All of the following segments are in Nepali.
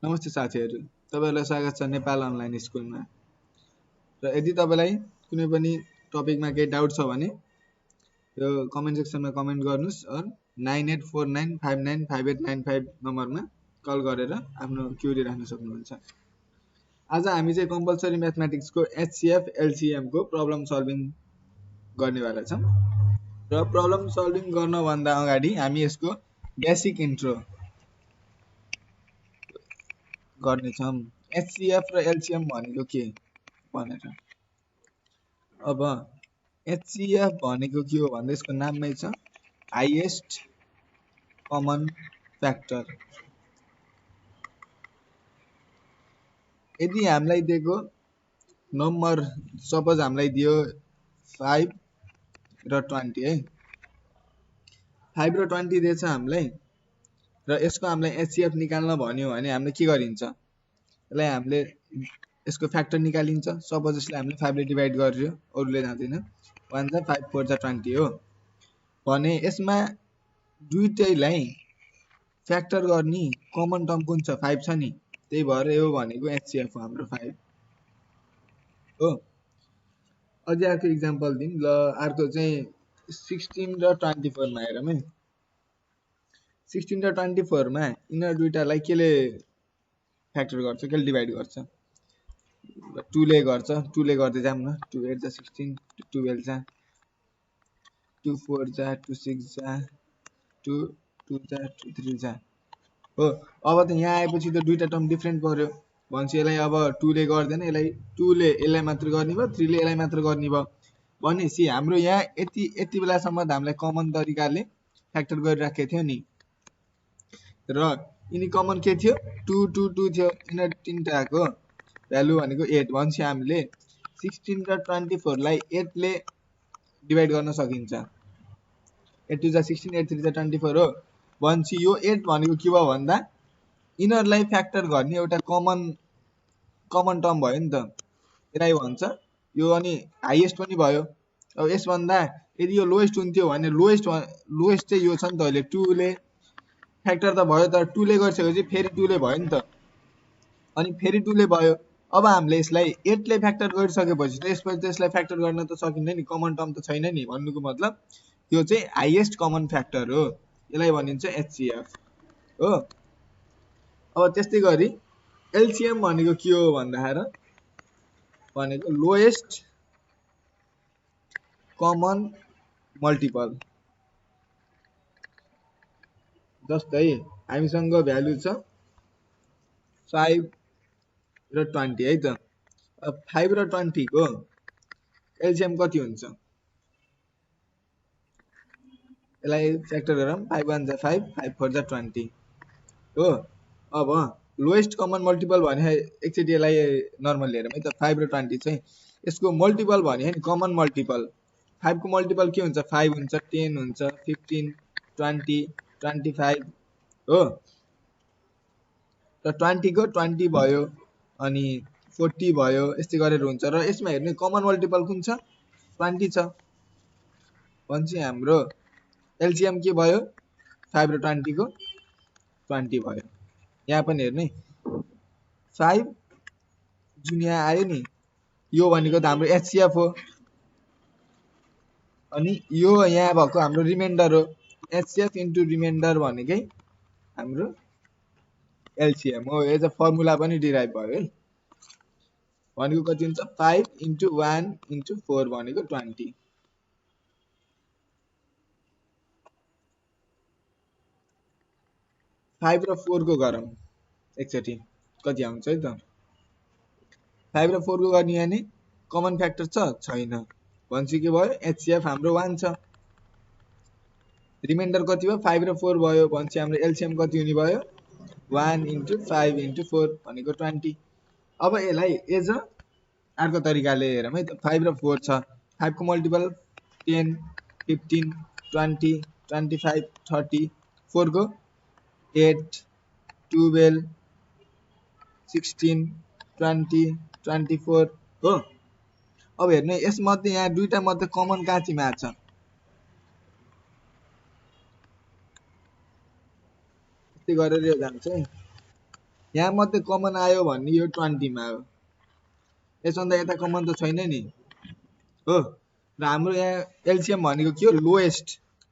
नमस्ते साथीहरू, तपाईहरुलाई स्वागत छ नेपाल अनलाइन स्कुलमा। र यदि तपाईलाई कुनै पनि टपिकमा केही डाउट छ भने यो कमेन्ट सेक्सनमा कमेन्ट गर्नुस् अर 9849595895 नम्बरमा कल गरेर आफ्नो क्वेरी राख्न सक्नुहुन्छ। आज हामी चाहिँ कम्पलसरी म्याथमेटिक्सको एचसीएफ एलसीएम को प्रब्लम सल्भिङ गर्नेवाला छौं। र प्रब्लम सल्भिङ गर्न भन्दा अगाडि हामी यसको बेसिक इन्ट्रो गर्नेछौं। एचसीएफ र एलसीएम भनेको के भनेर। अब एचसीएफ भनेको के हो भन्दा यसको नाममै छ हाईएस्ट कमन फ्याक्टर। यदि हामीलाई दिएको नम्बर सपोज हामीलाई दियो 5 र 20 है। 5 र 20 दिएछ हामीलाई र यसको हामीलाई एचसीएफ निकाल्न भन्यो भने हामीले के गरिन्छ? यसलाई हामीले यसको फ्याक्टर निकालिन्छ। सपोज यसले हामीले 5 ले डिभाइड गर्यो, अरुले जान्दैन। 1 जा 5 4 जा 20 हो भने यसमा दुईटैलाई फ्याक्टर गर्ने कमन टर्म कुन छ? 5 छ नि। त्यही भएर यो भनेको एचसीएफ हो हाम्रो 5 हो। अझै अर्को एक्जाम्पल दिम ल। अर्को चाहिँ 16 र 24 मा हेरौँ है। 16 र 24 मा यिनीहरु दुईटालाई केले फ्याक्टर गर्छ, केले डिभाइड गर्छ? 2 ले गर्छ। 2 ले गर्दै जाम न। 2 8 जा 16, 2 12 जा, 2 4 जा, 2 6 जा, 2 2 जा, 2 3 जा हो। अब त यहाँ आएपछि त दुईटा टर्म डिफरेन्ट पर्यो। भन्छ यसलाई अब 2 ले गर्दैन, यसलाई 2 ले यसलाई मात्र गर्ने भयो, 3 ले यसलाई मात्र गर्ने भयो। भनेपछि हाम्रो यहाँ यति बेलासम्म त हामीलाई कमन तरिकाले फ्याक्टर गरिराखेको थियो नि। र यिनी कमन के थियो? 2 2 2 थियो। यिनीहरु तीनटाको भ्यालु भनेको 8 भन्छ। हामीले 16 र 24 लाई 8 ले डिभाइड गर्न सकिन्छ। 8 2 जा 16, 8 3 जा 24 हो। भन्छ यो 8 भनेको के भयो भन्दा यिनीहरुलाई फ्याक्टर गर्ने एउटा कमन टर्म भयो नि त। यसलाई भन्छ यो अनि हाईएस्ट पनि भयो। अब यसभन्दा यदि यो लोएस्ट हुन्थ्यो भने लोएस्ट चाहिँ यो छ नि त। अहिले 2 ले फ्याक्टर त भयो, तर 2 ले गरिसकेपछि फेरि 2 ले भयो नि त। अनि फेरि 2 ले भयो। अब हामीले यसलाई 8 ले फ्याक्टर गरिसकेपछि त यसपछि त यसलाई फ्याक्टर गर्न त सकिँदैन नि, कमन टर्म त छैन नि। भन्नुको मतलब यो चाहिँ हाईएस्ट कमन फ्याक्टर हो। यसलाई भनिन्छ एचसीएफ हो। अब त्यस्तै गरी एलसीएम भनेको के हो भन्दाखेरि भनेको लोएस्ट कमन मल्टिपल। जस्तै हामीसँग भ्यालु छ 5 र 20 है त। अब 5 र 20 को एलसीएम कति हुन्छ? यसलाई फ्याक्टर गरौँ। 5 1 जा 5, 5 4 जा 20 हो। अब लोएस्ट कमन मल्टिपल भने एकचोटि यसलाई नर्मल हेरौँ है त। 5 र 20 चाहिँ यसको मल्टिपल भने नि कमन मल्टिपल। 5 को मल्टिपल के हुन्छ? 5 हुन्छ, 10 हुन्छ, 15 20 25 हो। र 20 को 20 भयो अनि 40 भयो, यस्तै गरेर हुन्छ। र यसमा हेर्ने कमन मल्टिपल कुन छ? 20 छ। भनेपछि हाम्रो एलसीएम के भयो? 5 र 20 को 20 भयो। यहाँ पनि हेर्ने 5 जुन यहाँ आयो नि, यो भनेको त हाम्रो एचसीएफ हो। अनि यो यहाँ भएको हाम्रो रिमाइन्डर हो। एचसीएफ इन्टु रिमाइन्डर भनेकै हाम्रो एलसीएम हो। यो चाहिँ फर्मुला पनि डिराइभ भयो है। भनेको कति हुन्छ? 5 इन्टु 1 इन्टु 4 भनेको 20। 5 र 4 को गरौँ एकचोटि, कति आउँछ है त। 5 र 4 को गर्ने भने कमन फ्याक्टर छ? छैन। भन्छ के भयो? एचसीएफ हाम्रो 1 छ। रिमाइन्डर कति भयो? 5 र 4 भयो। भन्छ हाम्रो एलसीएम कति हुने भयो? 1 इन्टु 5 इन्टु 4 भनेको 20। अब यसलाई एज अर्को तरिकाले हेरौँ है त। 5 र 4 छ। 5 को मल्टिपल 10 15 20 25 30। 4 को 8 12 16 20 24 हो। अब हेर्ने यसमध्ये यहाँ दुईटा मध्ये कमन काँचीमा छ। यस्तै गरेर यो जान्छ है। यहाँ मात्रै कमन आयो भन्ने यो 20 मा हो। यसभन्दा यता कमन त छैन नि हो। र हाम्रो यहाँ एलसीएम भनेको के हो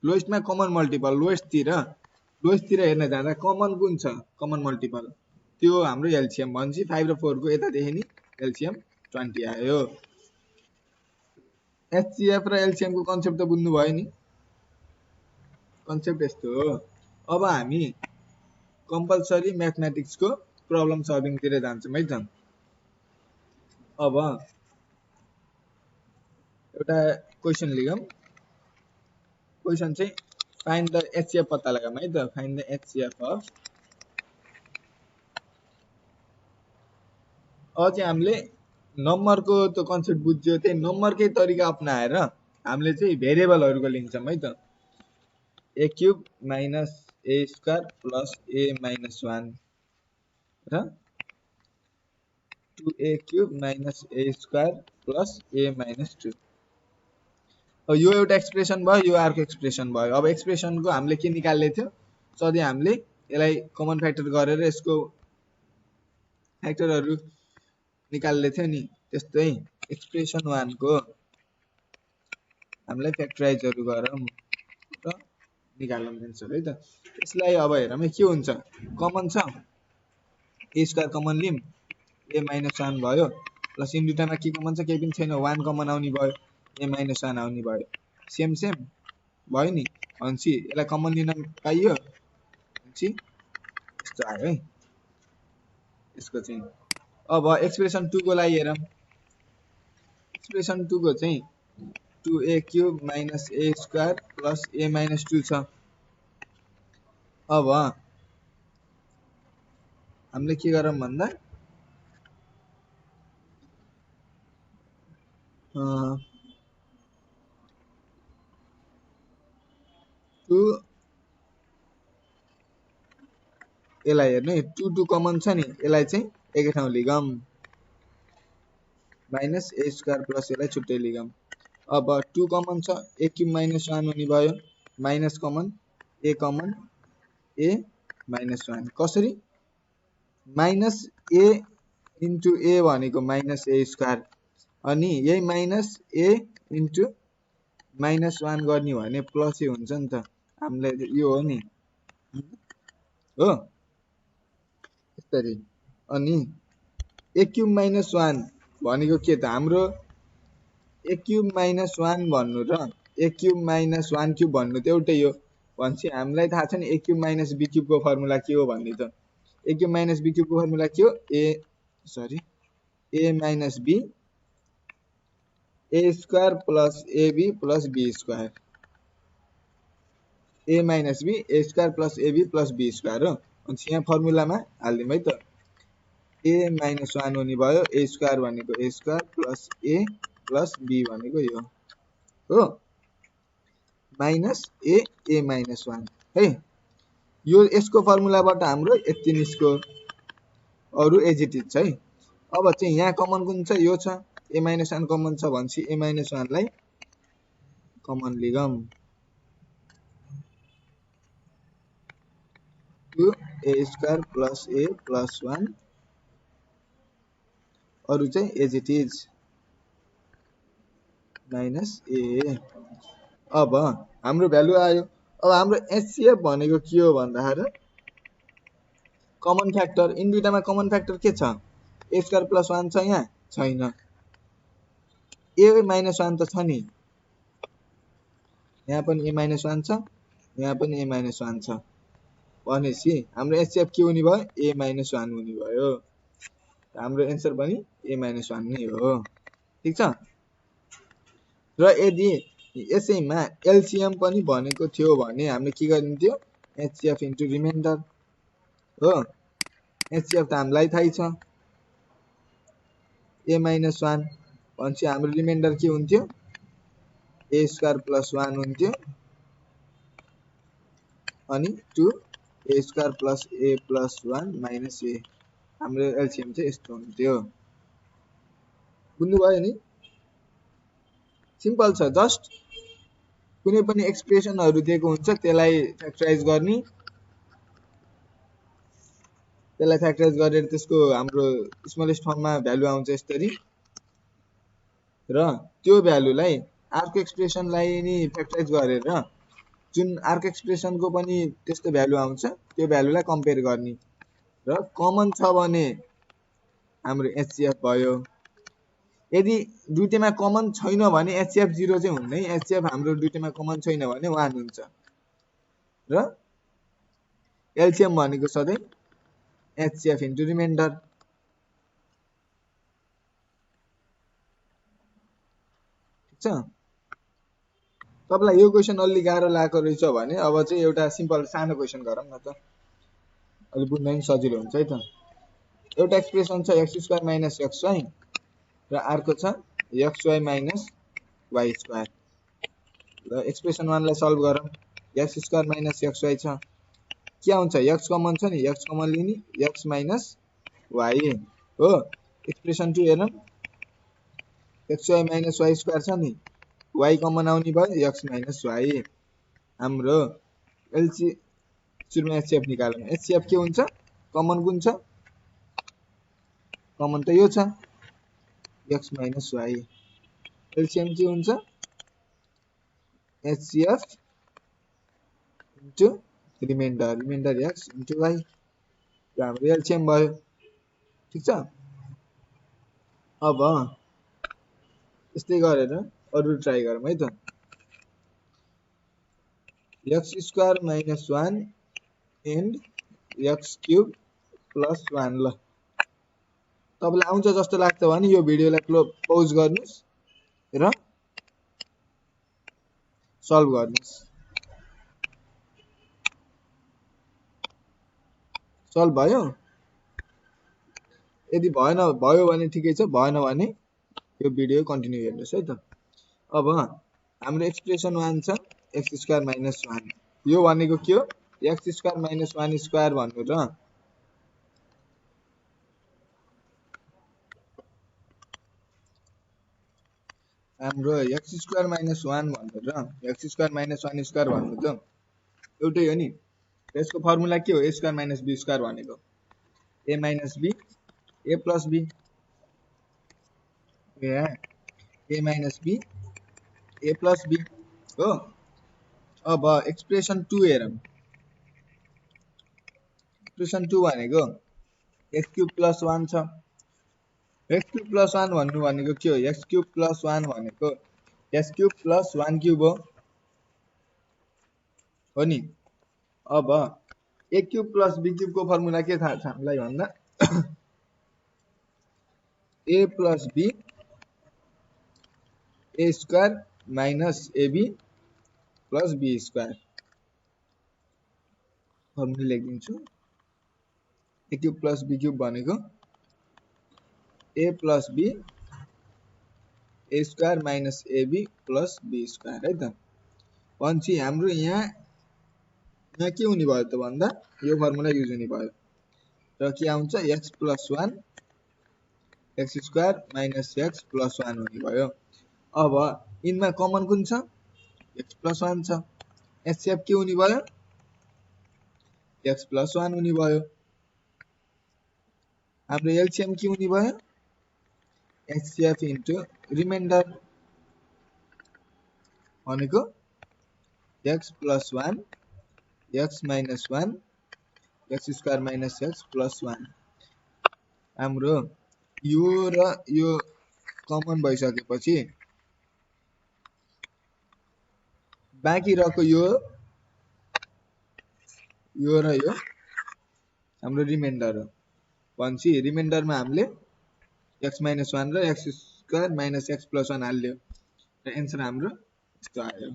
लोएस्टमा कमन मल्टिपल लोएस्टतिर हेर्न जाँदा कमन कुन छ कमन मल्टिपल त्यो हाम्रो एलसीएम भन्छ। 5 र 4 को यतादेखि नि एलसीएम 20 आयो। एचसीएफ र एलसीएम को कन्सेप्ट त बुझ्नु भयो नि। कन्सेप्ट यस्तो हो। अब हामी कम्पलसरी म्याथमेटिक्स को प्रब्लम सल्भिङ तिर जान्छौँ है त। अब एउटा क्वेशन लिगौं। क्वेशन चाहिँ फाइन्ड द एचसीएफ पत्ता लगाऊँ है त। Find the HCF of. अब चाहिँ हामीले नम्बरको त कन्सेप्ट बुझ्यो, त्यही नम्बरकै तरिका अपनाएर हामीले चाहिँ भेरिएबलहरुको लिन्छौँ है त। a cube minus a square plus a minus 1 र 2a cube minus a square plus a minus 2। अब यो एउटा एक्सप्रेसन भयो, यो अर्को एक्सप्रेसन भयो। अब एक्सप्रेसनको हामीले के निकाल्ने थियो, सधैँ हामीले यसलाई कमन फ्याक्टर गरेर यसको फ्याक्टरहरु निकाल्ने थियो नि। त्यस्तै एक्सप्रेसन 1 को हामीलाई फ्याक्टराइजहरु गरौँ र निकालौँ आन्सर है त। यसलाई अब हेरौँ के हुन्छ। कमन छ a स्क्वायर कमन लिम a माइनस 1 भयो प्लस इन दुईटामा के कमन छ, केही पनि छैन, 1 कमन आउने भयो, a माइनस 1 आउने भयो। सेम भयो नि। अनि यसलाई कमन लिन पाइयो, अनि यस्तो आयो है यसको चाहिँ। अब एक्सप्रेसन 2 को लागि हेरौँ। एक्सप्रेसन 2 को चाहिँ 2a cube minus a square plus a minus 2 छ। अब हामीले के गरौँ भन्दा 2 यसलाई हेर्नु 2 कमन छ नि, यसलाई चाहिँ एकै ठाउँ लिगौँ माइनस a स्क्वायर प्लस यसलाई छुट्टै लिगौँ। अब 2 कमन छ, a क्यूब माइनस 1 हुने भयो, माइनस कमन a माइनस 1। कसरी माइनस a इन्टु a भनेको माइनस a स्क्वायर, अनि यही माइनस a इन्टु माइनस 1 गर्ने भने प्लस ए हुन्छ नि त। हामीलाई यो हो नि हो यसरी। अनि a क्यूब माइनस 1 भनेको के त, हाम्रो a क्यूब माइनस 1 भन्नु र a क्यूब माइनस 1 क्यूब भन्नु त एउटै हो। भनेपछि हामीलाई थाहा छ नि a cube minus b cube को फर्मुला के हो भन्ने त। a cube minus b cube को फर्मुला के हो, a minus b a square plus ab plus b square. a minus b a square plus ab plus b square हो। अनि यहाँ फर्मुलामा हाल्दिउँ है त। a माइनस 1 हुने भयो, a स्क्वायर भनेको a square plus a plus b भनेको यो हो, माइनस a माइनस 1 है। यो यसको फर्मुलाबाट हाम्रो यति निस्क्यो, अरु एज इट इज है। अब चाहिँ यहाँ कमन कुन छ, यो छ a माइनस 1 कमन छ भनेपछि a माइनस 1 लाई कमन लिगौँ। 2a square plus a plus 1 अरु चाहिँ as it is minus a। अब हाम्रो भ्यालु आयो। अब हाम्रो एचसीएफ भनेको के हो भन्दाखेरि कमन फ्याक्टर। इन दुईटामा कमन फ्याक्टर के छ, a स्क्वायर प्लस 1 छ, यहाँ छैन। a माइनस 1 त छ नि, यहाँ पनि a माइनस 1 छ, यहाँ पनि a माइनस 1 छ। भनेपछि हाम्रो एचसीएफ के हुने भयो, a माइनस 1 हुने भयो। हाम्रो एन्सर पनि a माइनस 1 नै हो। ठीक छ। र यदि यसैमा एलसीएम पनि भनेको थियो भने हामीले के गरिन्थ्यो, एचसीएफ इन्टु रिमाइन्डर हो। एचसीएफ त हामीलाई थाहै छ a माइनस 1 भनेपछि हाम्रो रिमाइन्डर के हुन्थ्यो, a स्क्वायर प्लस 1 हुन्थ्यो, अनि 2a square plus a plus 1 minus a। हाम्रो एलसीएम चाहिँ यस्तो हुन्थ्यो। बुझ्नु भयो नि। सिम्पल छ। जस्ट कुनै पनि एक्सप्रेसनहरु दिएको हुन्छ, त्यसलाई फ्याक्टराइज गर्ने, त्यसलाई फ्याक्टराइज गरेर त्यसको हाम्रो स्मलेस्ट फर्ममा भ्यालु आउँछ यसरी र त्यो भ्यालुलाई अर्को एक्सप्रेसनलाई नि फ्याक्टराइज गरेर जुन अर्को एक्सप्रेसनको पनि त्यस्तो भ्यालु आउँछ त्यो भ्यालुलाई कम्पेयर गर्ने र कमन छ भने हाम्रो एचसीएफ भयो यदि दुईटैमा कमन छैन भने एचसीएफ 0 चाहिँ हुन्न है एचसीएफ हाम्रो दुईटैमा कमन छैन भने 1 हुन्छ र एलसीएम भनेको सधैँ एचसीएफ इन्टु रिमाइन्डर ठिक छ तपाईलाई यो क्वेशन अलि गाह्रो लागेको रहेछ भने अब चाहिँ एउटा सिम्पल सानो क्वेशन गरौँ न त अलि बुझ्न पनि सजिलो हुन्छ है त एउटा एक्सप्रेसन छ x स्क्वायर माइनस xy र अर्को छ xy माइनस y स्क्वायर र एक्सप्रेसन 1 लाई सल्भ गरौँ x स्क्वायर माइनस xy छ के आउँछ x कमन छ नि x कमन लिने x माइनस y हो एक्सप्रेसन 2 हेरौँ xy माइनस y स्क्वायर छ नि y कमन आउने भयो x माइनस y हाम्रो एलसी सुरुमा एचसीएफ निकालौँ एचसीएफ के हुन्छ कमन कुन छ कमन त यो छ x माइनस y एलसीएम के हुन्छ HCF into reminder x into y यो हाम्रो एलसीएम भयो ठिक छ अब यस्तै गरेर अरु ट्राई गरौँ है त x square minus 1 and x cube plus 1 ल तपाईलाई आउँछ जस्तो लाग्छ भने यो भिडियोलाई पौज गर्नुस् र सल्भ गर्नुस् सल्भ भयो यदि भएन भयो भने ठिकै छ भएन भने यो भिडियो कन्टिन्यू हेर्नुस् है त अब हाम्रो एक्सप्रेसन 1 छ x स्क्वायर माइनस 1 यो भनेको के हो x स्क्वायर माइनस 1 स्क्वायर भन्नु र हाम्रो x स्क्वायर माइनस 1 भन्नु र x स्क्वायर माइनस 1 स्क्वायर भन्नु त एउटै हो नि यसको फर्मुला के हो a square minus b square भनेको a minus b a plus b a minus b a plus b हो अब एक्सप्रेसन 2 हेरौँ एक्सप्रेसन 2 भनेको x क्यूब प्लस 1 छ x क्यूब प्लस 1 भन्नु भनेको के हो x क्यूब प्लस 1 भनेको x क्यूब प्लस 1 क्यूब हो नि अब a cube plus b cube को फर्मुला के थाहा छ हामीलाई भन्दा a plus b a square minus ab plus b square formula लेखिदिन्छु a cube plus b cube भनेको a plus b a square minus ab plus b square है त पछि हाम्रो यहाँ के हुने भयो त भन्दा यो फर्मुला युज हुने भयो र के आउँछ x plus 1 x square minus x plus 1 हुने भयो अब इनमा कमन कुन छ x प्लस 1 छ एचसीएफ के हुने भयो x प्लस 1 हुने भयो हाम्रो एलसीएम के हुने भयो एचसीएफ इन्टु रिमाइन्डर भनेको x plus 1 x minus 1 x square minus x plus 1 हाम्रो यो र यो कमन भइसकेपछि बाँकी रहेको यो र यो हाम्रो रिमाइन्डर हो पछि रिमाइन्डरमा हामीले x माइनस 1 र x square minus x plus 1 हाल्यो र एन्सर हाम्रो यस्तो आयो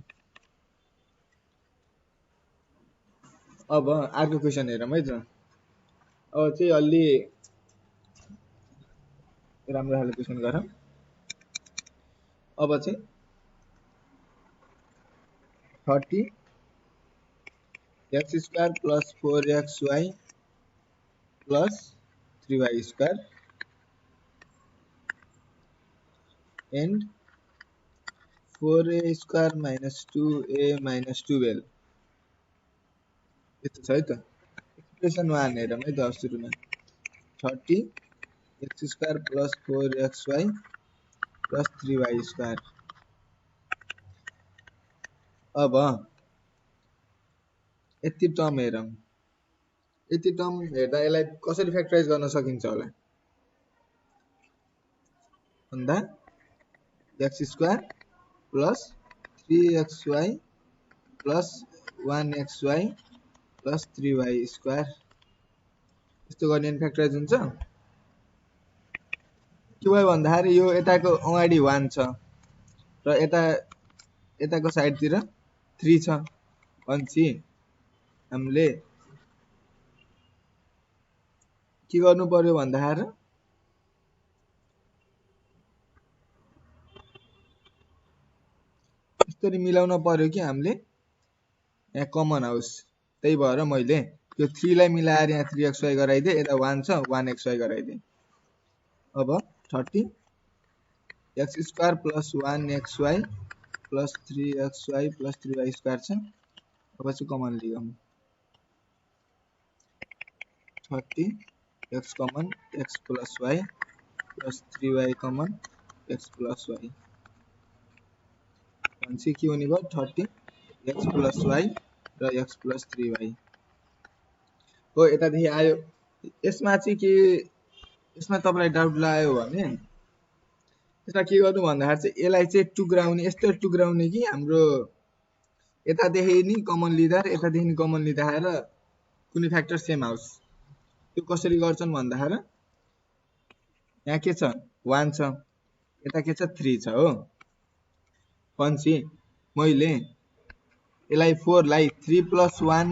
अब अर्को क्वेशन हेरौँ है त अब चाहिँ अलि राम्रो खाले क्वेशन गरौँ अब चाहिँ 30 x square plus 4xy plus 3y square and 4a square minus 2a minus 12 यस्तो छ है त एक्सप्रेसन 1 हेरौँ है त सुरुमा 30 x square plus 4xy plus 3y square. अब यति टर्म हेरौँ, यति टर्म हेर्दा यसलाई कसरी फ्याक्टराइज गर्न सकिन्छ होला भन्दा x square plus 3xy plus 1xy plus 3y square यस्तो गर्ने नि फ्याक्टराइज हुन्छ। के भयो भन्दाखेरि यो यताको अगाडि 1 छ र यताको साइडतिर 3 छ भनेपछि हामीले के गर्नु पर्यो भन्दाखेरि यसरी मिलाउन पर्यो कि हामीले यहाँ कमन आओस्। त्यही भएर मैले यो 3 लाई मिलाएर यहाँ 3xy गराइदिए, यता 1 छ 1xy गराइदिए। अब 30 x square plus 1xy plus 3xy plus 3y square छ। अब चाहिँ कमन लियौँ 30 x common x plus y plus 3y common x plus y भनेपछि के हुने भयो 30 x प्लस y र x प्लस 3y हो। यतादेखि आयो। यसमा चाहिँ के, यसमा तपाईलाई डाउट लाग्यो भने यसमा के गर्नु भन्दाखेरि चाहिँ यसलाई चाहिँ टुक्राउने, यस्तो टुक्राउने कि हाम्रो यतादेखि नि कमन लिँदा र यतादेखि नि कमन लिँदाखेरि कुनै फ्याक्टर सेम आओस्। त्यो कसरी गर्छन् भन्दाखेरि यहाँ के छ 1 छ, यता के छ 3 छ हो। भनेपछि मैले यसलाई 4 लाई 3 प्लस 1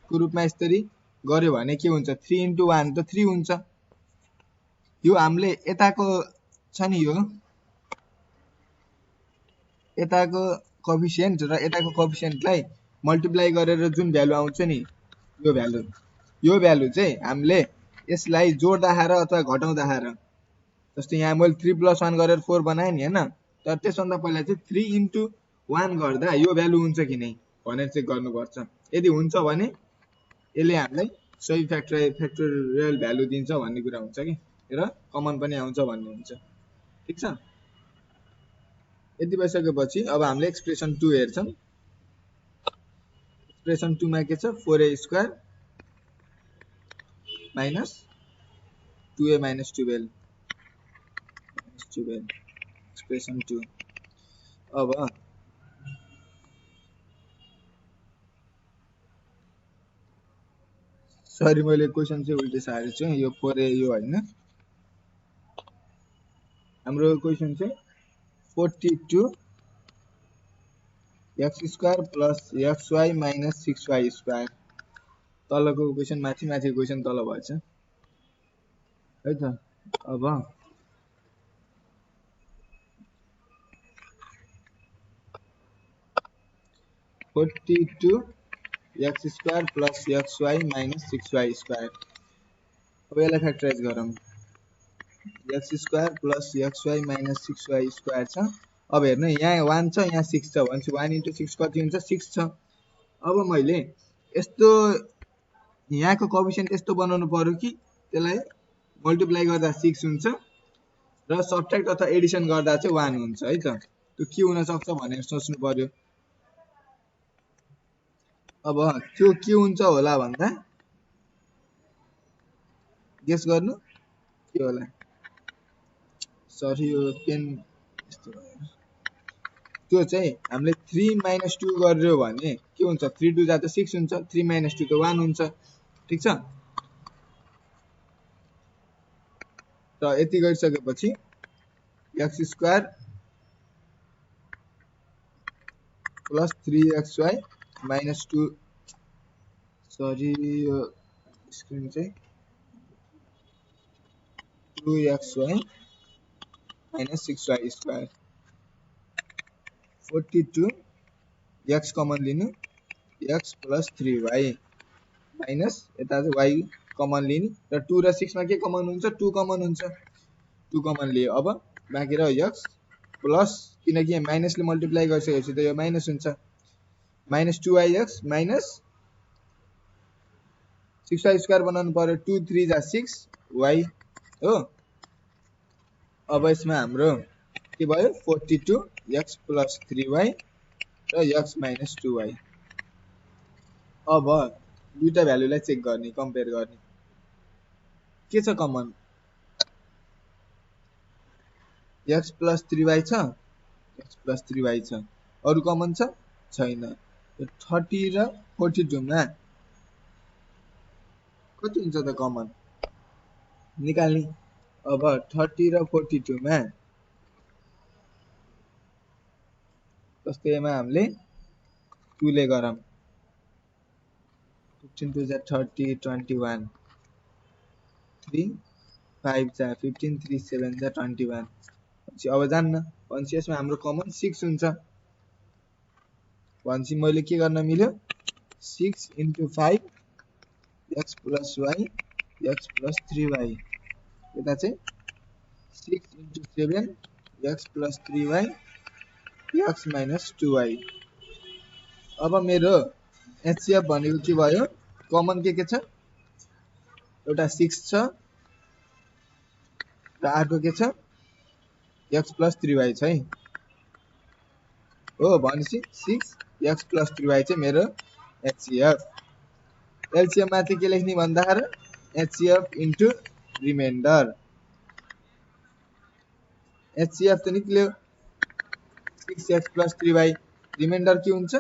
को रूपमा यसरी गर्यो भने के हुन्छ 3 इन्टु 1 त 3 हुन्छ। यो हामीले यताको छ नि यो यताको कोएफिसिएन्ट र यताको कोएफिसिएन्टलाई मल्टिप्लाई गरेर जुन भ्यालु आउँछ नि यो भ्यालु चाहिँ हामीले यसलाई जोड्दाखेरि अथवा घटाउँदाखेरि, जस्तै यहाँ मैले 3 प्लस 1 गरेर 4 बनाएँ नि हैन, तर त्यसभन्दा पहिला चाहिँ 3 इन्टु 1 गर्दा यो भ्यालु हुन्छ कि नै भनेर चेक गर्नुपर्छ। यदि हुन्छ भने यसले हामीलाई सही फ्याक्टोरियल भ्यालु दिन्छ भन्ने कुरा हुन्छ कि र कमन पनि आउँछ भन्ने हुन्छ। ठीक छ। यति भइसकेपछि अब हामीले एक्सप्रेसन 2 हेर्छौं। एक्सप्रेसन 2 मा के छ 4a square minus 2a minus 12 expression 2। अब सरी मैले क्वेशन चाहिँ उल्टे सारेको छु, यो 4a यो हैन। हाम्रो क्वेशन चाहिँ 42 x square plus xy minus 6y square. तलको क्वेशन माथि, माथिको क्वेशन तल भएछ है त। अब 42 x square plus xy minus 6y square. अब यसलाई फ्याक्टराइज गरौँ। x square plus xy minus 6y square छ। अब हेर्नु यहाँ 1 छ यहाँ 6 छ भनेपछि 1 इन्टु 6 कति हुन्छ 6 छ। अब मैले यस्तो यहाँको कोएफिसिएन्ट यस्तो बनाउनु पर्यो कि त्यसलाई मल्टिप्लाई गर्दा 6 हुन्छ र सबट्र्याक्ट अथवा एडिसन गर्दा चाहिँ 1 हुन्छ है त। त्यो के हुन सक्छ भनेर सोच्नु पर्यो। अब त्यो के हुन्छ होला भन्दा गेस गर्नु के होला। सरी यो पेन यस्तो भयो। त्यो चाहिँ हामीले 3 माइनस 2 गर्यो भने के हुन्छ 3 2 जा त 6 हुन्छ, 3 माइनस 2 त 1 हुन्छ। ठीक छ। र यति गरिसकेपछि x square plus 3xy minus 2 sorry यो स्क्रिन चाहिँ 2xy minus 6y square 42 x common लिनु x प्लस 3y माइनस यता चाहिँ y कमन लिनु र 2 र 6 मा के कमन हुन्छ 2 कमन हुन्छ। 2 कमन लियो। अब बाँकी रह्यो x प्लस, किनकि माइनसले मल्टिप्लाई गरिसकेपछि त यो माइनस हुन्छ, minus 2yx minus 6y square बनाउनु पर्यो 2 3 जा 6 y हो। अब यसमा हाम्रो के भयो 42x + 3y र x - 2y। अब दुईटा भ्यालुलाई चेक गर्ने, कम्पेयर गर्ने। के छ कमन? x + 3y छ, x + 3y छ। अरु कमन छ? छैन। 30 र 42 मा कति हुन्छ त कमन? निकाल्ने। अब 30 र 42 मा जस्तै हामीले 2 ले गरौँ। 15 2 30 21 3 5 15 3 7 21। अब जान्न भनेपछि यसमा हाम्रो कमन 6 हुन्छ। भनेपछि मैले के गर्न मिल्यो 6 × 5 x + y x + 3y। यता चाहिँ 6 × 7 x + 3y x - 2y। अब मेरो HCF भनेको के भयो? कमन के छ? एउटा 6 छ र अर्को के छ? x + 3y छ है। हो भनेपछि 6x + 3y चाहिँ मेरो HCF। LCM मा चाहिँ के लेख्ने भन्दाखेरि HCF * रिमाइन्डर। HCF त निक्ल्यो 6x + 3y। रिमाइन्डर के हुन्छ?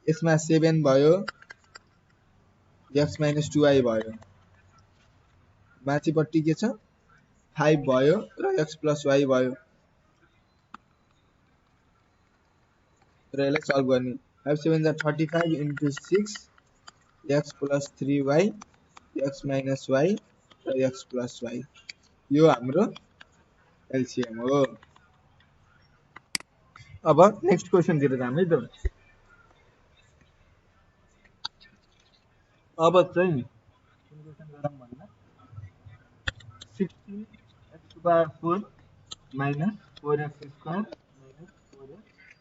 यसमा 7 भयो, x - 2y भयो। माथिपट्टि के छ 5 भयो र x + y भयो। र यसलाई सल्भ गर्ने। 5 7 35 × 6 x + 3y x - y र x + y। यो हाम्रो LCM हो। अब नेक्स्ट क्वेशन तिर जाम है त। अब चाहिँ कुन क्वेशन गरौँ भन्दा 16x⁴ - 4x² - 4x -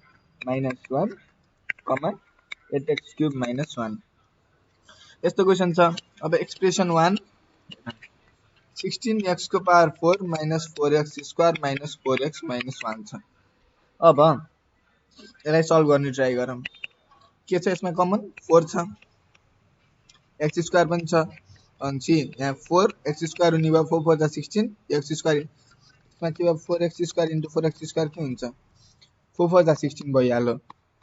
1, 8x³ - 1। यस्तो क्वेशन छ। अब एक्सप्रेसन 1 16x⁴ - 4x² - 4x - 1 छ। अब यसलाई सल्भ गर्ने ट्राई गरौँ। के छ यसमा कमन 4 छ, x² पनि छ। अनि यहाँ 4x² हुने भयो 4 4 16 x²। यसमा के भयो 4x² × 4x² के हुन्छ 4 4 16 भइहाल्यो।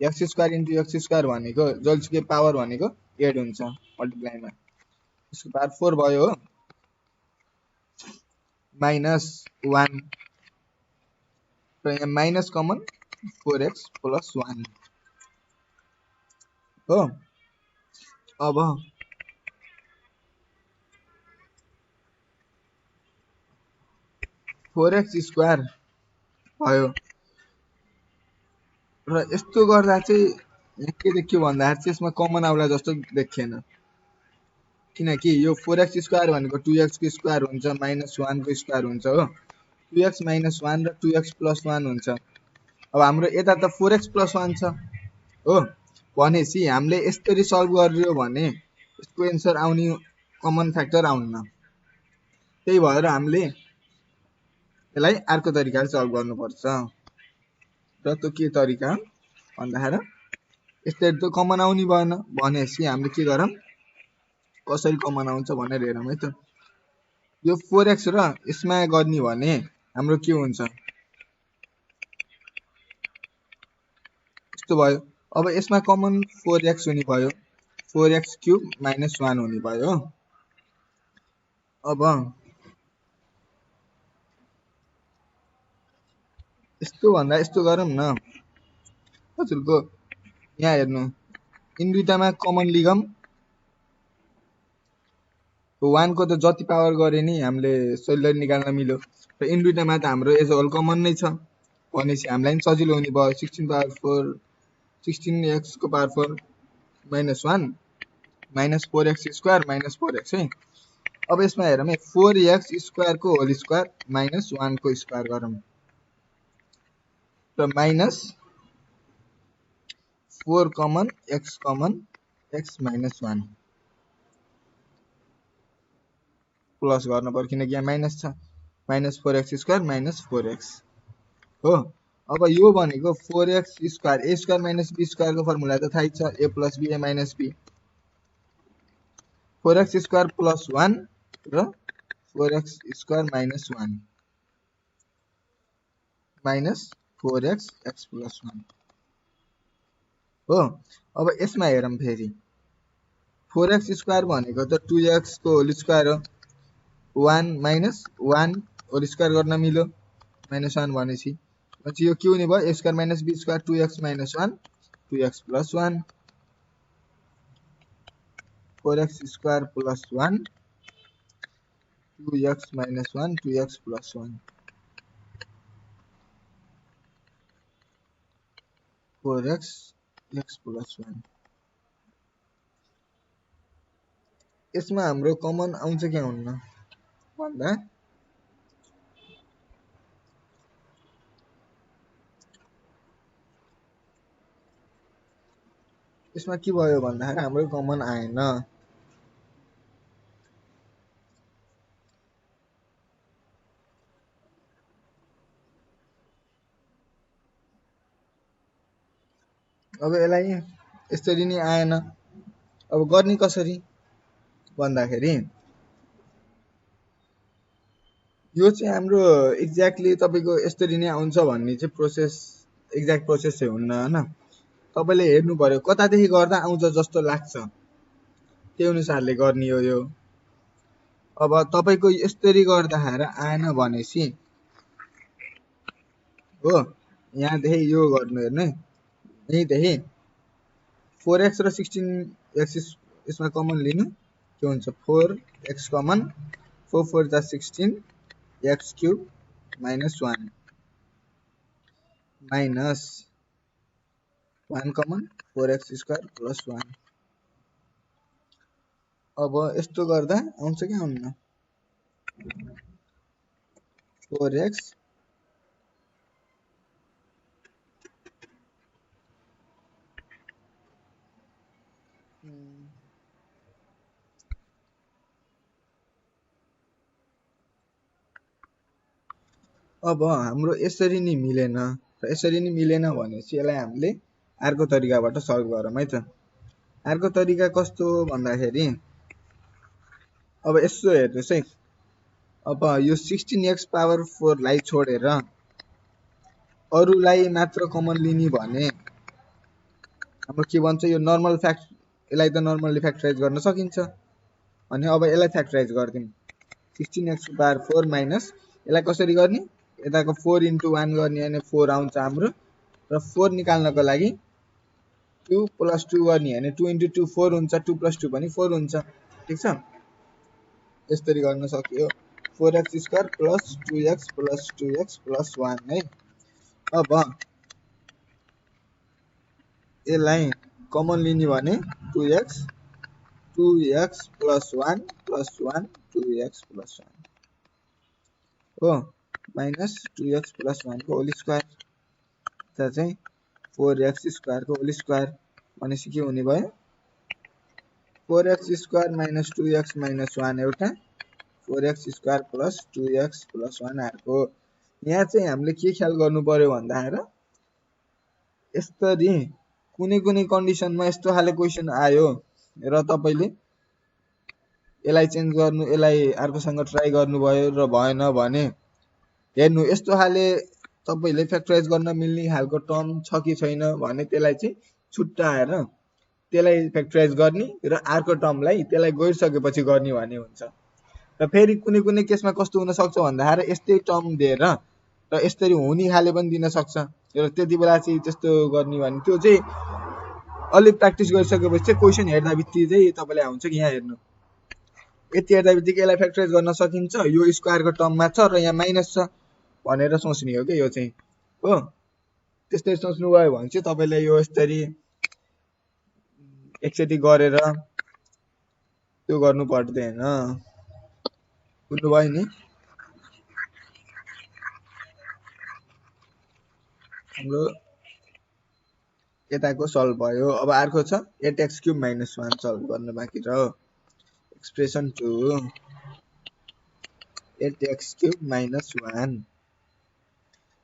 x² × x² भनेको जसको पावर भनेको 8 हुन्छ मल्टिप्लाइमा। यसको पावर 4 भयो हो। -1 र यहाँ माइनस कमन 4x + 1 हो। अब 4x² भयो र यस्तो गर्दा चाहिँ के देखियो भन्दाखेरि चाहिँ यसमा कमन आउला जस्तो देखिएन। किनकि यो 4x² भनेको 2x को स्क्वायर हुन्छ -1 को स्क्वायर हुन्छ हो। 2x - 1 र 2x + 1 हुन्छ। अब हाम्रो यता त 4x + 1 छ हो। भनेपछि हामीले यसरी सल्भ गरियो भने यसको एन्सर आउने कमन फ्याक्टर आउन्न। त्यही भएर हामीले यसलाई अर्को तरिकाले सल्भ गर्नुपर्छ। र त्यो के तरिका भन्दाखेरि यसरी त कमन आउने भएन। भनेपछि हामीले के गरौँ कसरी कमन आउँछ भनेर हेरौँ है त। यो 4x र यसमा गर्ने भने हाम्रो के हुन्छ यस्तो भयो। अब यसमा कमन 4x हुने भयो 4x³ - 1 हुने भयो। अब यस्तो भन्दा यस्तो गरौँ न हजुरको। यहाँ हेर्नु इन दुईटामा कमन लिगम 1 को त जति पावर गरे नि हामीले सजिलै निकाल्न मिल्यो। र इन दुईटामा त हाम्रो एज होल कमन नै छ। भनेपछि हामीलाई पनि सजिलो हुने भयो 16x⁴ - 1 -4x² - 4x है। अब यसमा हेरौँ है 4x² को होल स्क्वायर -1 को स्क्वायर गरौँ र -4 कमन x - 1 प्लस गर्नु पर्यो किनकि यहाँ माइनस छ -4x² -4x हो। अब यो भनेको 4x² a² - b² को फर्मुला त थाहै छ a + b a - b 4x² + 1 र 4x² - 1 -4x x + 1 हो। अब यसमा हेरौँ फेरि 4x² भनेको त 2x को होल स्क्वायर हो 1 - 1 होल स्क्वायर गर्न मिल्यो -1 भनेपछि पछि यो के हुने भयो a² - b² 2x - 1 2x + 1 4x² + 1 2x - 1 2x + 1 4x x + 1 यसमा हाम्रो कमन आउँछ के आउन्न भन्दा यसमा के भयो भन्दाखेरि हाम्रो कमन आएन। अब यसलाई यसरी नै आएन अब गर्ने कसरी भन्दाखेरि यो चाहिँ हाम्रो एक्ज्याक्टली तपाईको यसरी नै आउँछ भन्ने चाहिँ प्रोसेस एक्ज्याक्ट प्रोसेस चाहिँ हुन्न हैन तपाईले हेर्नु पर्यो कतादेखि गर्दा आउँछ जस्तो लाग्छ त्यही अनुसारले गर्ने हो यो। अब तपाईको यसरी गर्दाखेरि आएन भनेसी हो यहाँदेखि यो गर्नु हेर्नु यहीदेखि 4x र 16x यसमा कमन लिनु के हुन्छ 4x कमन 4 4 जा 16 x³ - 1 minus 1 कमन 4x² + 1 अब यस्तो गर्दा आउँछ के आउन्न 4x अब हाम्रो यसरी नै मिलेन र यसरी नै मिलेन भनेपछि यसलाई हामीले अर्को तरिकाबाट सल्भ गरौँ है त। अर्को तरिका कस्तो भन्दाखेरि अब यसो हेर्नुस् है अब यो 16x⁴ लाई छोडेर अरुलाई मात्र कमन लिने भने हाम्रो के भन्छ यो नर्मल फ्याक्ट यसलाई त नर्मली फ्याक्टराइज गर्न सकिन्छ अनि अब यसलाई फ्याक्टराइज गर्दियौं 16x⁴ माइनस यसलाई कसरी गर्ने यताको 4 * 1 गर्ने भने 4 आउँछ हाम्रो र 4 निकाल्नको लागि 2 + 2 गर्ने भने 2 * 2 4 हुन्छ 2 + 2 पनि 4 हुन्छ ठीक छ यसरी गर्न सकियो 4x² + 2x + 2x + 1 है। अब यसलाई कमन लिने भने 2x + 1 + 1 2x + 1 हो माइनस 2x + 1 को होल स्क्वायर त चाहिँ 4x² को होल स्क्वायर भनेपछि के हुने भयो 4x² - 2x - 1 एउटा 4x² + 2x + 1 अर्को। यहाँ चाहिँ हामीले के ख्याल गर्नु पर्यो भन्दाखेरि यसरी कुनै कन्डिसनमा यस्तो खाले क्वेशन आयो र तपाईले यसलाई चेन्ज गर्नु यसलाई अर्कोसँग ट्राई गर्नुभयो र भएन भने हेर्नु यस्तो खाले तपाईले फ्याक्टराइज गर्न मिल्ने खालको टर्म छ कि छैन भने त्यसलाई चाहिँ छुट्टाएर त्यसलाई फ्याक्टराइज गर्ने र अर्को टर्मलाई त्यसलाई गरिसकेपछि गर्ने भन्ने हुन्छ। र फेरि कुनै केसमा कस्तो हुन सक्छ भन्दाखेरि यस्तै टर्म दिएर र यसरी हुने खाले पनि दिन सक्छ र त्यतिबेला चाहिँ त्यस्तो गर्ने भने त्यो चाहिँ अलि प्र्याक्टिस गरिसकेपछि चाहिँ क्वेशन हेर्दा बित्तिकै चाहिँ तपाईलाई आउँछ कि यहाँ हेर्नु यति हेर्दा बित्तिकै यसलाई फ्याक्टराइज गर्न सकिन्छ यो स्क्वायरको टर्ममा छ र यहाँ माइनस छ भनेर सोच्ने हो के यो चाहिँ हो त्यस्तै सोच्नु भयो भने चाहिँ तपाईले यो यसरी एकचोटी गरेर त्यो गर्नु पर्दैन बुझ्नु भयो नि हाम्रो यताको सल्भ भयो। अब अर्को छ 8x³ - 1 सल्भ गर्न बाँकी छ एक्सप्रेसन 2 8x क्यूब माइनस 1।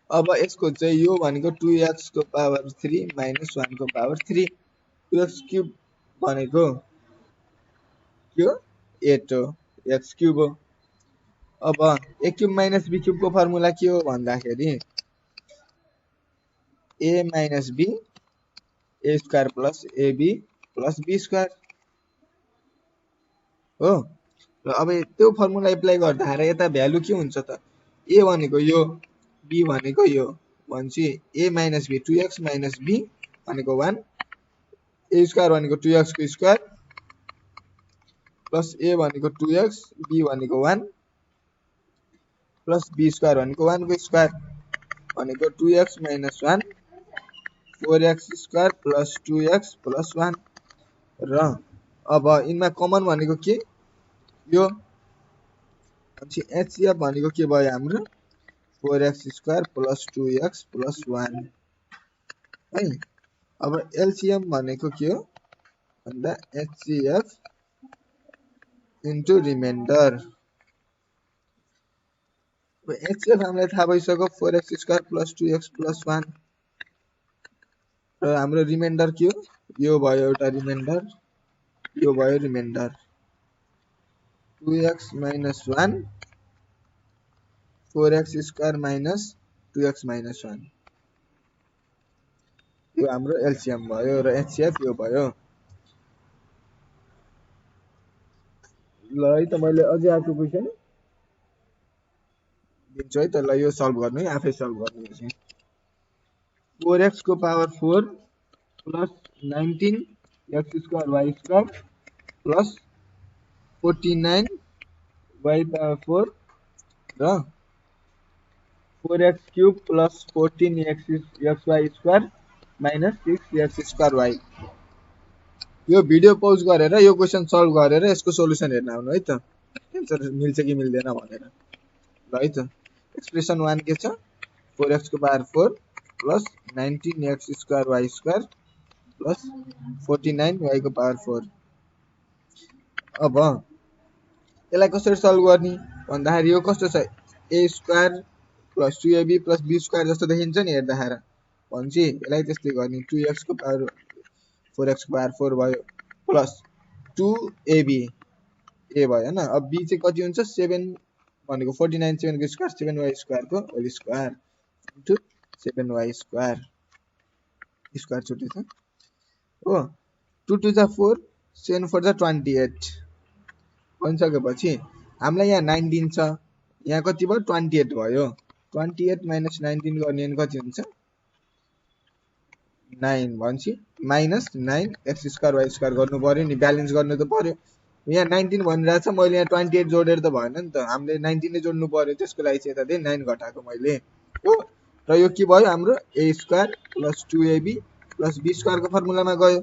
अब यसको चाहिँ यो भनेको 2x को पावर 3 माइनस 1 को पावर 3। 2x क्यूब भनेको यो 8 हो, x क्यूब हो। अब a cube minus b cube को फर्मुला के हो भन्दाखेरि a minus b a square plus ab plus b square हो। र अब त्यो फर्मुला एप्लाई गर्दाखेरि यता भ्यालु के हुन्छ त, a भनेको यो b भनेको यो भनेपछि a minus b 2x minus b भनेको 1, a स्क्वायर भनेको 2x को स्क्वायर प्लस a भनेको 2x b भनेको 1 प्लस b स्क्वायर भनेको 1 को स्क्वायर भनेको 2x minus 1 4x square plus 2x plus 1। र अब यिनमा कमन भनेको के यो पछि HCF भनेको के भयो हाम्रो 4x square plus 2x plus 1 है। अब LCM भनेको के हो भन्दा HCF इन्टु रिमाइन्डर। HCF हामीलाई थाहा भइसक्यो 4x square plus 2x plus 1 र हाम्रो रिमाइन्डर के हो यो भयो एउटा रिमाइन्डर, यो भयो reminder 2x minus 1 4x square minus 2x minus 1 यो हाम्रो एलसीएम भयो र एचसीएफ यो भयो। ल है त मैले अझै अर्को क्वेशन दिन्छु है त, ल यो सल्भ गर्नु है, आफै सल्भ गर्नु है। 4x को power 4 plus 19 x square y square plus 49 y power 4 र 4x cube plus 14 xy square minus 6 x square y। यो भिडियो पौज गरेर यो क्वेशन सल्भ गरेर यसको सोलुसन हेर्न आउनु है त, एन्सर मिल्छ कि मिल्दैन भनेर। ल है त एक्सप्रेसन 1 के छ 4x को power 4 plus 19 x square y square plus 49 y को पावर 4। अब यसलाई कसरी सल्भ गर्ने भन्दाखेरि यो कस्तो छ a square plus 2ab plus b square जस्तो देखिन्छ नि हेर्दाखेरि भन्छ यसलाई त्यस्तै गर्ने 2x को पावर 4x को पावर 4 भयो प्लस 2ab a भयो हैन। अब b चाहिँ कति हुन्छ 7 भनेको 49 7 को स्क्वायर 7y स्क्वायर को whole square into 7y square square छुट्टै छ हो। 2 2 जा 4 7 4 जा 28 भनिसकेपछि हामीलाई यहाँ 19 छ, यहाँ कति भयो 28 भयो। 28 माइनस 19 गर्ने अनि कति हुन्छ 9 भन्छ minus 9 x square y square गर्नु पर्यो नि, ब्यालेन्स गर्नु त पर्यो। यहाँ 19 भनिरहेको छ, मैले यहाँ 28 जोडेर त भएन नि त, हामीले 19 नै जोड्नु पर्यो, त्यसको लागि चाहिँ यता 9 घटाएको मैले हो। र यो के भयो हाम्रो a square plus 2ab plus b square को फर्मुलामा गयो,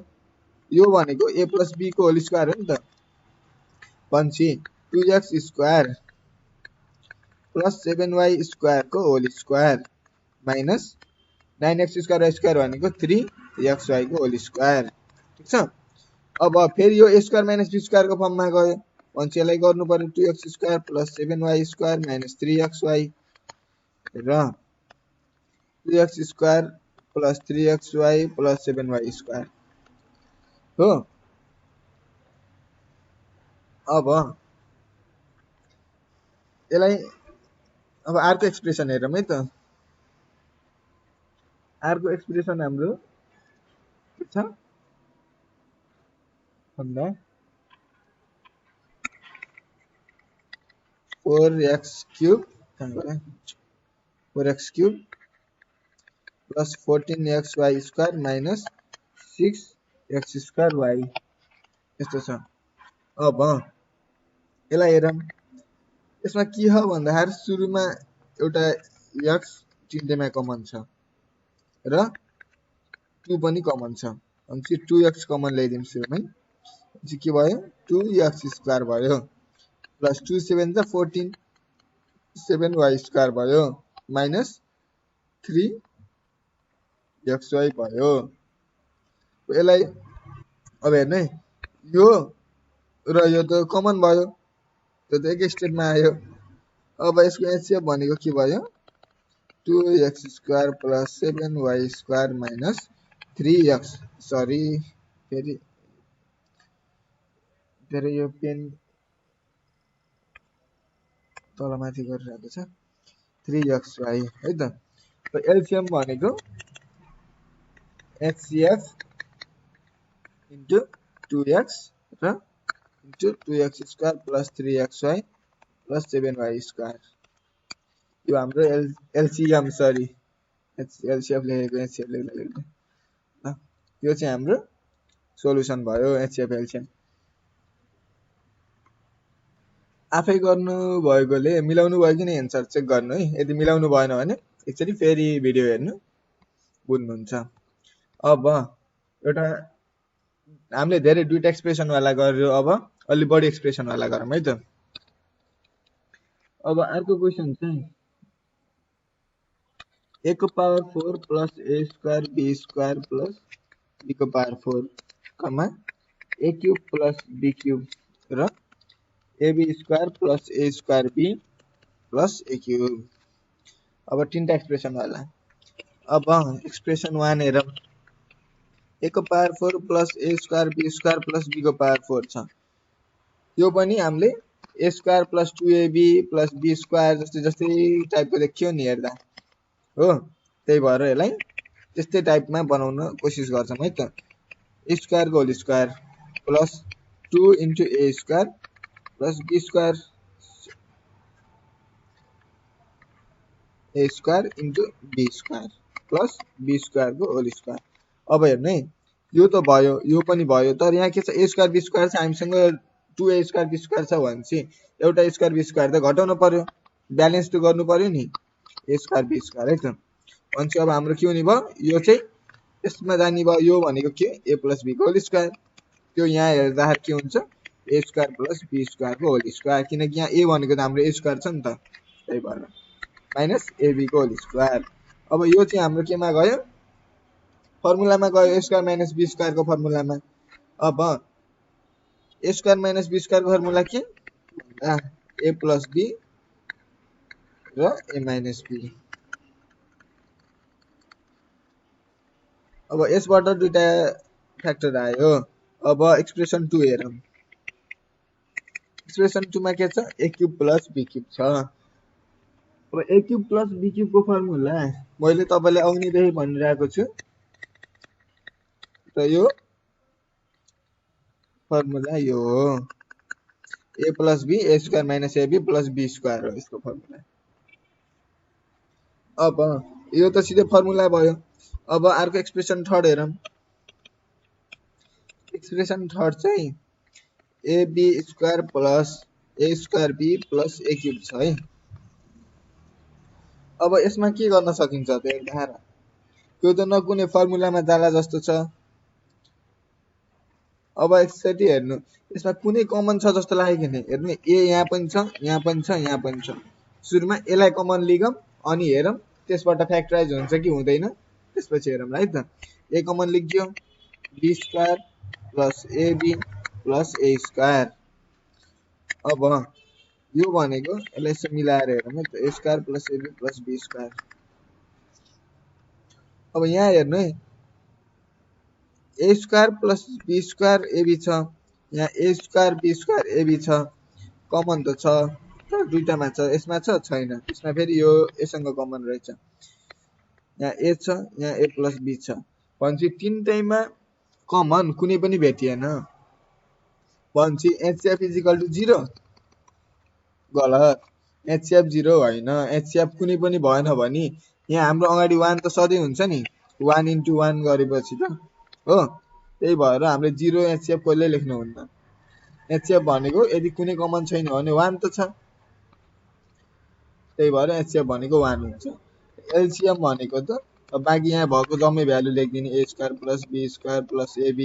यो भनेको a प्लस b को होल स्क्वायर हो नि त भन्छ 2x square plus 7y square को whole square minus 9x square y square भनेको 3xy को होल स्क्वायर। ठीक छ। अब फेरि यो a square minus b square को फर्ममा गयो भन्छ यसलाई गर्नु पर्यो 2x square plus 7y square minus 3xy र 2x square plus 3xy plus 7y square हो। अब यसलाई अब अर्को एक्सप्रेसन हेरौँ है त। अर्को एक्सप्रेसन हाम्रो के छ भन्दा 4x cube 4x cube plus 14xy square minus 6x square y यस्तो छ। अब यसलाई हेरौँ, यसमा के हो भन्दाखेरि सुरुमा एउटा x चिन्तेमा कमन छ र 2 पनि कमन छ, अनि 2x कमन ल्याइदिउँ सुरुमै, चाहिँ के भयो 2x स्क्वायर भयो प्लस 2 7 जा 14 7y स्क्वायर भयो माइनस 3xy भयो। यसलाई अब हेर्नु है यो र यो त कमन भयो, त्यो त एकै स्टेपमा आयो अब यसको एचसीएफ भनेको के भयो 2x square plus 7y square minus 3x sorry फेरि फेरि यो पेन तलमाथि गरिरहेको छ 3xy है त एलसीएम भनेको एचसीएफ इन्टु 2x र into 2x square plus 3xy plus 7y square यो हाम्रो एलसीएम सरी एलसीएफ लेखेको एचसीएफ लेख्दा यो चाहिँ हाम्रो सोलुसन भयो एचसीएफ एलसीएम आफै गर्नु भएकोले मिलाउनु भयो कि नै एन्सर चेक गर्नु है यदि मिलाउनु भएन भने एकचोटि फेरि भिडियो हेर्नु बुझ्नुहुन्छ अब एउटा हामीले धेरै दुईटा एक्सप्रेसन वाला गर्यो अब अलि बढी एक्सप्रेसन वाला गरौँ है त अब अर्को क्वेशन चाहिँ a को power 4 plus a square b square plus b को power 4 comma a cube plus b cube र ab square plus a square b plus a cube अब तीनटा एक्सप्रेसन वाला अब एक्सप्रेसन 1 हेरौँ a को power 4 plus a square b square plus b को पावर 4 छ यो पनि हामीले a square plus 2ab plus b square जस्तै टाइपको देखियो नि हेर्दा हो त्यही भएर यसलाई त्यस्तै टाइपमा बनाउन कोसिस गर्छौं है त a स्क्वायर को whole square plus 2 into a square plus b square a square into b square plus b square को होल स्क्वायर अब हेर्नु है यो त भयो यो पनि भयो तर यहाँ के छ a स्क्वायर b स्क्वायर छ हामीसँग 2a स्क्वायर b स्क्वायर छ भनेपछि एउटा स्क्वायर b स्क्वायर त घटाउनु पर्यो ब्यालेन्स त गर्नु पर्यो नि a स्क्वायर b स्क्वायर है त भनेपछि अब हाम्रो के हुने भयो यो चाहिँ यसमा जाने भयो यो भनेको के a प्लस b को होल स्क्वायर त्यो यहाँ हेर्दाखेरि के हुन्छ a square plus b square को होल स्क्वायर किनकि यहाँ a भनेको त हाम्रो a स्क्वायर छ नि त त्यही भएर माइनस ab को होल स्क्वायर अब यो चाहिँ हाम्रो केमा गयो फर्मुलामा गयो a square minus b square को फर्मुलामा अब a square minus b square को फर्मुला के भन्दा a प्लस b र a माइनस b अब यसबाट दुईटा फ्याक्टर आयो अब एक्सप्रेसन 2 हेरौँ एक्सप्रेसन 2 मा के छ a cube plus b cube छ अब a cube plus b cube को फर्मुला मैले तपाईलाई अघिदेखि भनिरहेको छु र यो फर्मुला यो हो a plus b a square minus ab plus b square हो यसको फर्मुला अब यो त सिधै फर्मुला भयो अब अर्को एक्सप्रेसन थर्ड हेरौँ एक्सप्रेसन थर्ड चाहिँ ab square plus a square b plus a cube छ है अब यसमा के गर्न सकिन्छ त हेर्दा त्यो त न कुनै फर्मुलामा जाला जस्तो छ अब एकचोटि हेर्नु यसमा कुनै कमन छ जस्तो लाग्यो कि नै हेर्नु a यहाँ पनि छ यहाँ पनि छ यहाँ पनि छ सुरुमा a लाई कमन लिगौं अनि हेरौं त्यसबाट फ्याक्टराइज हुन्छ कि हुँदैन त्यसपछि हेरौँ है त a कमन लिग्यो b square plus ab plus a square अब यो भनेको यसलाई यसो मिलाएर हेरौँ है त a square plus ab plus b square अब यहाँ हेर्नु है a square plus b square ab छ यहाँ a square b square ab छ कमन त छ तर दुईटामा छ यसमा छ छैन यसमा फेरि यो यससँग कमन रहेछ यहाँ a छ यहाँ a प्लस b छ भनेपछि तीनटैमा कमन कुनै पनि भेटिएन भनेपछि HCF इक्वल टु 0 गलत HCF 0 होइन HCF कुनै पनि भएन भने यहाँ हाम्रो अगाडि 1 त सधैं हुन्छ नि 1 इन्टु 1 गरेपछि त हो त्यही भएर हामीले 0 HCF कहिले लेख्नु हुन्न HCF भनेको यदि कुनै कमन छैन भने 1 त छ त्यही भएर HCF भनेको 1 हुन्छ LCM भनेको त बाँकी यहाँ भएको जम्मै भ्यालु लेख्दिने a square plus b square plus ab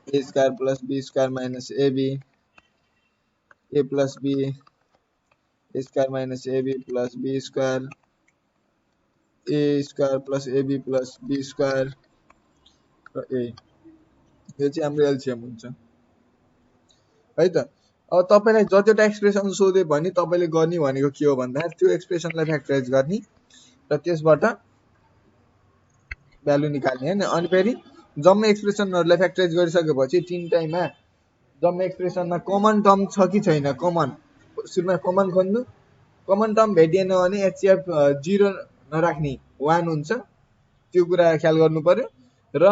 a square plus b square minus ab a plus b a square minus ab plus b square a square plus ab plus b square र a यो चाहिँ हाम्रो एलसीएम हुन्छ है त अब तपाईँलाई जतिवटा एक्सप्रेसन सोध्यो भने तपाईँले गर्ने भनेको के हो भन्दा त्यो एक्सप्रेसनलाई फ्याक्टराइज गर्ने र त्यसबाट भ्यालु निकाल्ने होइन। अनि फेरि जम्मै एक्सप्रेसनहरूलाई फ्याक्टराइज गरिसकेपछि तिनटैमा जम्मै एक्सप्रेसनमा कमन टर्म छ कि छैन, कमन सुरुमा कमन खोज्नु। कमन टर्म भेटिएन भने एचसिएफ 0 नराख्ने 1 हुन्छ, त्यो कुरा ख्याल गर्नु पर्यो। र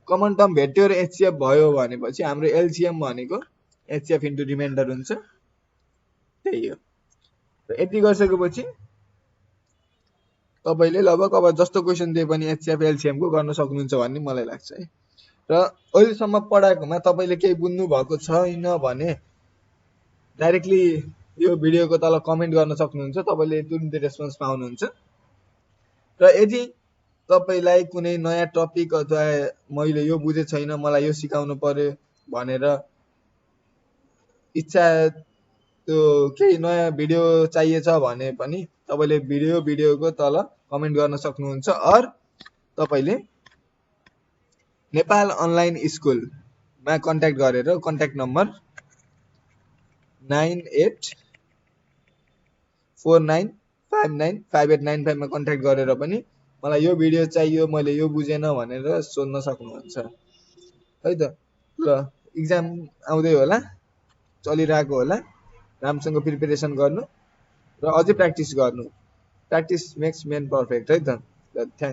कमन टर्म भेट्यो र एचसिएफ भयो भनेपछि हाम्रो एलसिएम भनेको एचसिएफ इन्टु रिमाइन्डर हुन्छ, त्यही हो। र यति गरिसकेपछि तपाईँले लगभग अब जस्तो क्वेसन दिए पनि एचसिएफ एलसिएम को गर्न सक्नुहुन्छ भन्ने मलाई लाग्छ है। र अहिलेसम्म पढाएकोमा तपाईँले केही बुझ्नु भएको छैन भने डाइरेक्टली यो भिडियोको तल कमेन्ट गर्न सक्नुहुन्छ, तपाईँले तुरुन्तै रेस्पोन्स पाउनुहुन्छ। र यदि तपाईँलाई कुनै नयाँ टपिक अथवा मैले यो बुझे छैन मलाई यो सिकाउनु पर्यो भनेर इच्छा, त्यो केही नयाँ भिडियो चाहिएछ भने पनि तपाईँले भिडियोको तल कमेन्ट गर्न सक्नुहुन्छ। अर तपाईँले नेपाल अनलाइन स्कुलमा कन्ट्याक्ट गरेर कन्ट्याक्ट नम्बर 9849595895 मा कन्ट्याक्ट गरेर पनि मलाई यो भिडियो चाहियो, मैले यो बुझेन भनेर सोध्न सक्नुहुन्छ है त। ल इक्जाम आउँदै होला, चलिरहेको होला, राम्रोसँग प्रिपरेसन गर्नु र अझै प्र्याक्टिस गर्नु। प्र्याक्टिस मेक्स मेन पर्फेक्ट है त। थ्याङ्क